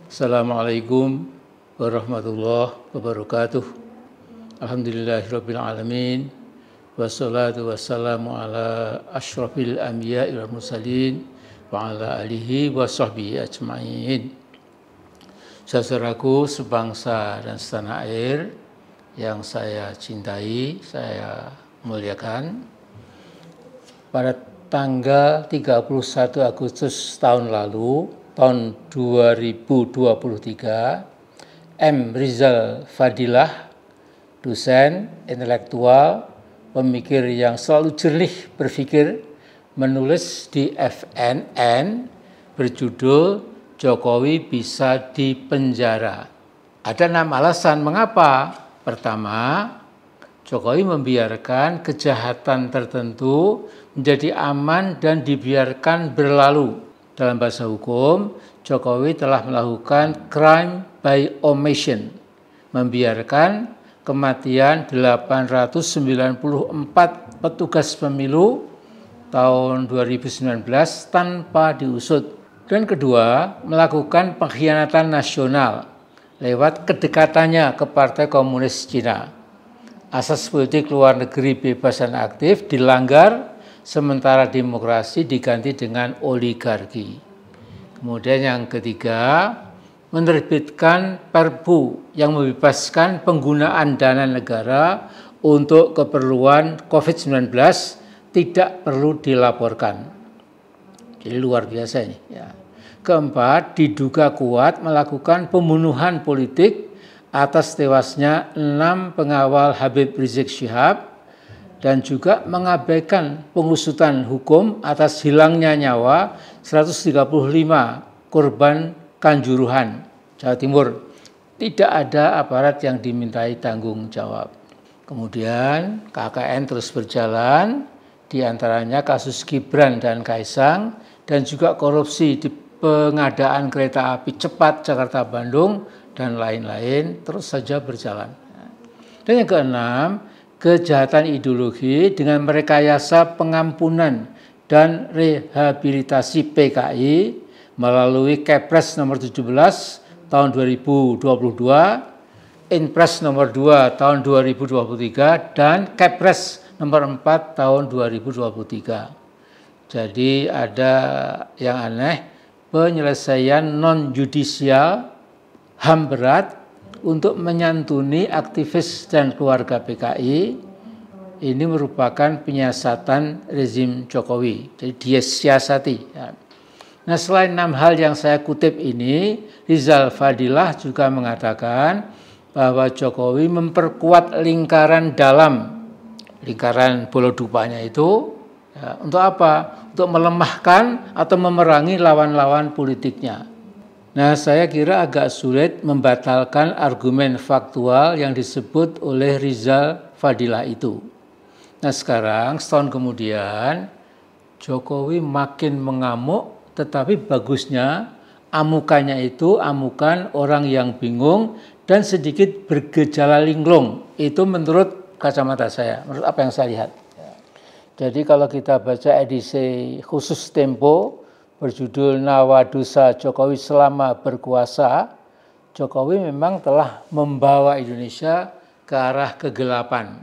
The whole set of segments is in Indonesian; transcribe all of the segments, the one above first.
Assalamualaikum warahmatullahi wabarakatuh. Alhamdulillahirabbil alamin. Wassalatu wassalamu ala asyrafil anbiya'i wal mursalin wa ala alihi wa sahbihi ajmain. Saudaraku sebangsa dan setanah air yang saya cintai, saya muliakan. Pada tanggal 31 Agustus tahun lalu, tahun 2023, M. Rizal Fadilah, dosen, intelektual, pemikir yang selalu jernih berpikir, menulis di FNN berjudul Jokowi bisa dipenjara. Ada 6 alasan mengapa. Pertama, Jokowi membiarkan kejahatan tertentu menjadi aman dan dibiarkan berlalu. Dalam bahasa hukum, Jokowi telah melakukan crime by omission, membiarkan kematian 894 petugas pemilu tahun 2019 tanpa diusut. Dan kedua, melakukan pengkhianatan nasional lewat kedekatannya ke Partai Komunis Cina. Asas politik luar negeri bebas dan aktif dilanggar, sementara demokrasi diganti dengan oligarki. Kemudian yang ketiga, menerbitkan Perpu yang membebaskan penggunaan dana negara untuk keperluan COVID-19 tidak perlu dilaporkan. Jadi luar biasa ini. Ya. Keempat, diduga kuat melakukan pembunuhan politik atas tewasnya 6 pengawal Habib Rizik Syihab dan juga mengabaikan pengusutan hukum atas hilangnya nyawa 135 korban Kanjuruhan, Jawa Timur. Tidak ada aparat yang dimintai tanggung jawab. Kemudian KKN terus berjalan, diantaranya kasus Gibran dan Kaisang, dan juga korupsi di pengadaan kereta api cepat Jakarta-Bandung, dan lain-lain terus saja berjalan. Dan yang keenam, kejahatan ideologi dengan merekayasa pengampunan dan rehabilitasi PKI melalui Kepres nomor 17 tahun 2022, Inpres nomor 2 tahun 2023, dan Kepres nomor 4 tahun 2023. Jadi ada yang aneh, penyelesaian non-judisial HAM berat untuk menyantuni aktivis dan keluarga PKI ini merupakan penyiasatan rezim Jokowi. Jadi dia siasati. Ya. Nah, selain 6 hal yang saya kutip ini, Rizal Fadilah juga mengatakan bahwa Jokowi memperkuat lingkaran dalam, lingkaran bolodupanya itu, ya, untuk apa? Untuk melemahkan atau memerangi lawan-lawan politiknya. Nah, saya kira agak sulit membatalkan argumen faktual yang disebut oleh Rizal Fadilah itu. Nah, sekarang setahun kemudian Jokowi makin mengamuk, tetapi bagusnya amukannya itu amukan orang yang bingung dan sedikit bergejala linglung. Itu menurut kacamata saya, menurut apa yang saya lihat. Jadi kalau kita baca edisi khusus Tempo berjudul Nawadosa Jokowi selama berkuasa, Jokowi memang telah membawa Indonesia ke arah kegelapan.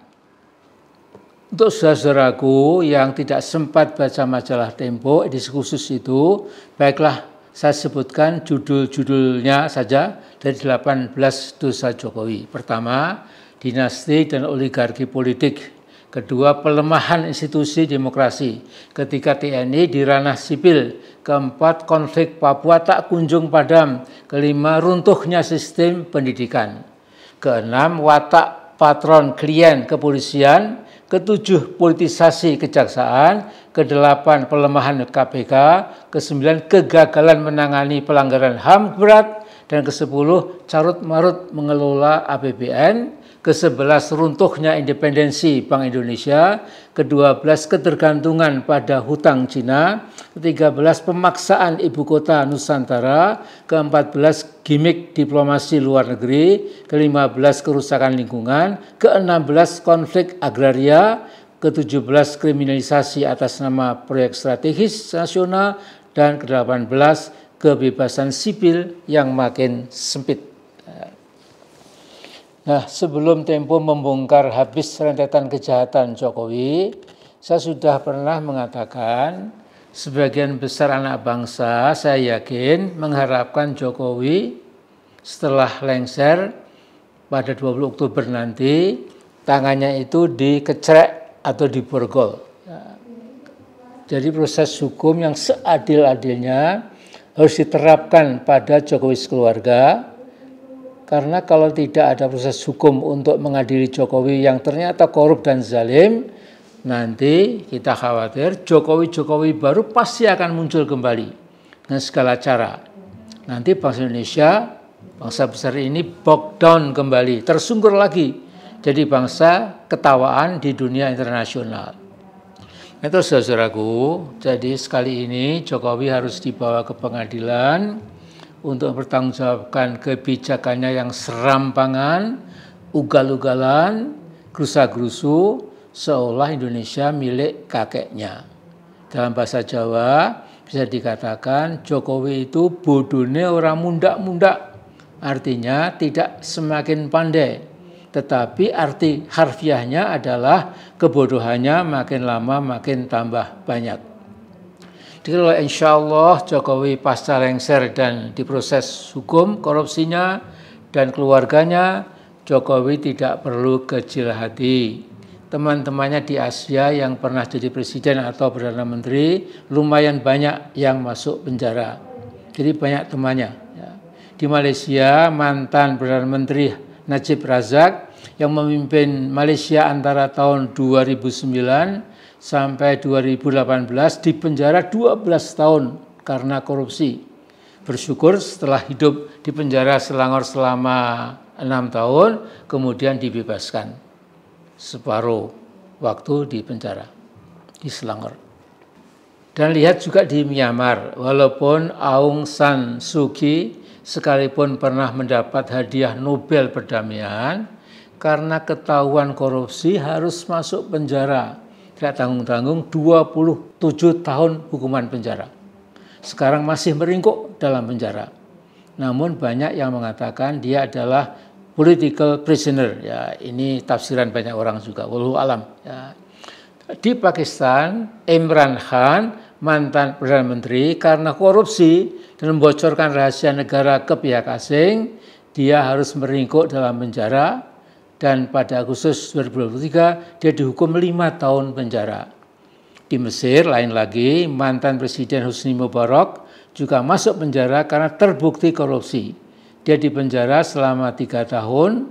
Untuk saudaraku yang tidak sempat baca majalah Tempo edisi khusus itu, baiklah saya sebutkan judul-judulnya saja dari 18 dosa Jokowi. Pertama, dinasti dan oligarki politik. Kedua, pelemahan institusi demokrasi. Ketiga, TNI di ranah sipil. Keempat, konflik Papua tak kunjung padam. Kelima, runtuhnya sistem pendidikan. Keenam, watak patron klien kepolisian. Ketujuh, politisasi kejaksaan. Kedelapan, pelemahan KPK. Kesembilan, kegagalan menangani pelanggaran HAM berat. Dan kesepuluh, carut-marut mengelola APBN. Ke-11 runtuhnya independensi Bank Indonesia, ke-12 ketergantungan pada hutang Cina, ke-13 pemaksaan ibu kota Nusantara, ke-14 gimmick diplomasi luar negeri, ke-15 kerusakan lingkungan, ke-16 konflik agraria, ke-17 kriminalisasi atas nama proyek strategis nasional, dan ke-18 kebebasan sipil yang makin sempit. Nah, sebelum Tempo membongkar habis rentetan kejahatan Jokowi, saya sudah pernah mengatakan sebagian besar anak bangsa saya yakin mengharapkan Jokowi setelah lengser pada 20 Oktober nanti tangannya itu dikecrek atau diborgol. Jadi proses hukum yang seadil-adilnya harus diterapkan pada Jokowi sekeluarga, karena kalau tidak ada proses hukum untuk mengadili Jokowi yang ternyata korup dan zalim, nanti kita khawatir Jokowi-Jokowi baru pasti akan muncul kembali dengan segala cara. Nanti bangsa Indonesia, bangsa besar ini bogged down kembali, tersungkur lagi jadi bangsa ketawaan di dunia internasional. Itu saudaraku, jadi sekali ini Jokowi harus dibawa ke pengadilan untuk bertanggungjawabkan kebijakannya yang serampangan, ugal-ugalan, gerusa-gerusu, seolah Indonesia milik kakeknya. Dalam bahasa Jawa bisa dikatakan Jokowi itu bodone orang mundak-mundak, artinya tidak semakin pandai. Tetapi arti harfiahnya adalah kebodohannya makin lama makin tambah banyak. Jadi kalau insya Allah Jokowi pasca lengser dan diproses hukum korupsinya dan keluarganya, Jokowi tidak perlu kecil hati. Teman-temannya di Asia yang pernah jadi presiden atau perdana menteri lumayan banyak yang masuk penjara. Jadi banyak temannya. Di Malaysia mantan perdana menteri Najib Razak yang memimpin Malaysia antara tahun 2009 sampai 2018 dipenjara 12 tahun karena korupsi. Bersyukur setelah hidup di penjara Selangor selama 6 tahun, kemudian dibebaskan. Separuh waktu di penjara, di Selangor. Dan lihat juga di Myanmar, walaupun Aung San Suu Kyi sekalipun pernah mendapat hadiah Nobel perdamaian, karena ketahuan korupsi harus masuk penjara. Tidak tanggung-tanggung 27 tahun hukuman penjara. Sekarang masih meringkuk dalam penjara. Namun banyak yang mengatakan dia adalah political prisoner. Ya, ini tafsiran banyak orang juga. Wallahu alam. Ya. Di Pakistan, Imran Khan, mantan Perdana Menteri, karena korupsi dan membocorkan rahasia negara ke pihak asing, dia harus meringkuk dalam penjara, dan pada Agustus 2023 dia dihukum 5 tahun penjara. Di Mesir lain lagi, mantan Presiden Husni Mubarak juga masuk penjara karena terbukti korupsi. Dia dipenjara selama 3 tahun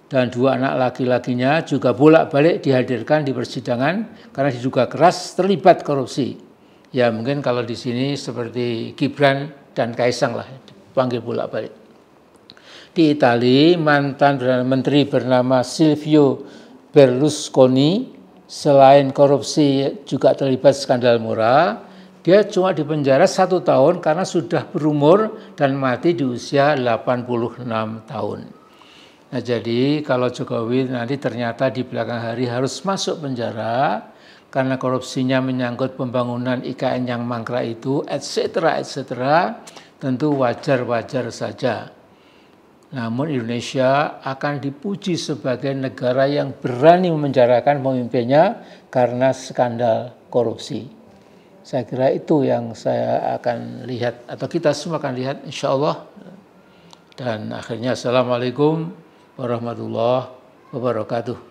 dan 2 anak laki-lakinya juga bolak-balik dihadirkan di persidangan karena diduga keras terlibat korupsi. Ya mungkin kalau di sini seperti Gibran dan Kaisang lah, dipanggil bolak-balik. Di Italia, mantan Perdana Menteri bernama Silvio Berlusconi, selain korupsi juga terlibat skandal moral, dia cuma dipenjara 1 tahun karena sudah berumur dan mati di usia 86 tahun. Nah jadi kalau Jokowi nanti ternyata di belakang hari harus masuk penjara, karena korupsinya menyangkut pembangunan IKN yang mangkrak itu, etc., tentu wajar-wajar saja. Namun Indonesia akan dipuji sebagai negara yang berani memenjarakan pemimpinnya karena skandal korupsi. Saya kira itu yang saya akan lihat, atau kita semua akan lihat insya Allah. Dan akhirnya Assalamualaikum warahmatullahi wabarakatuh.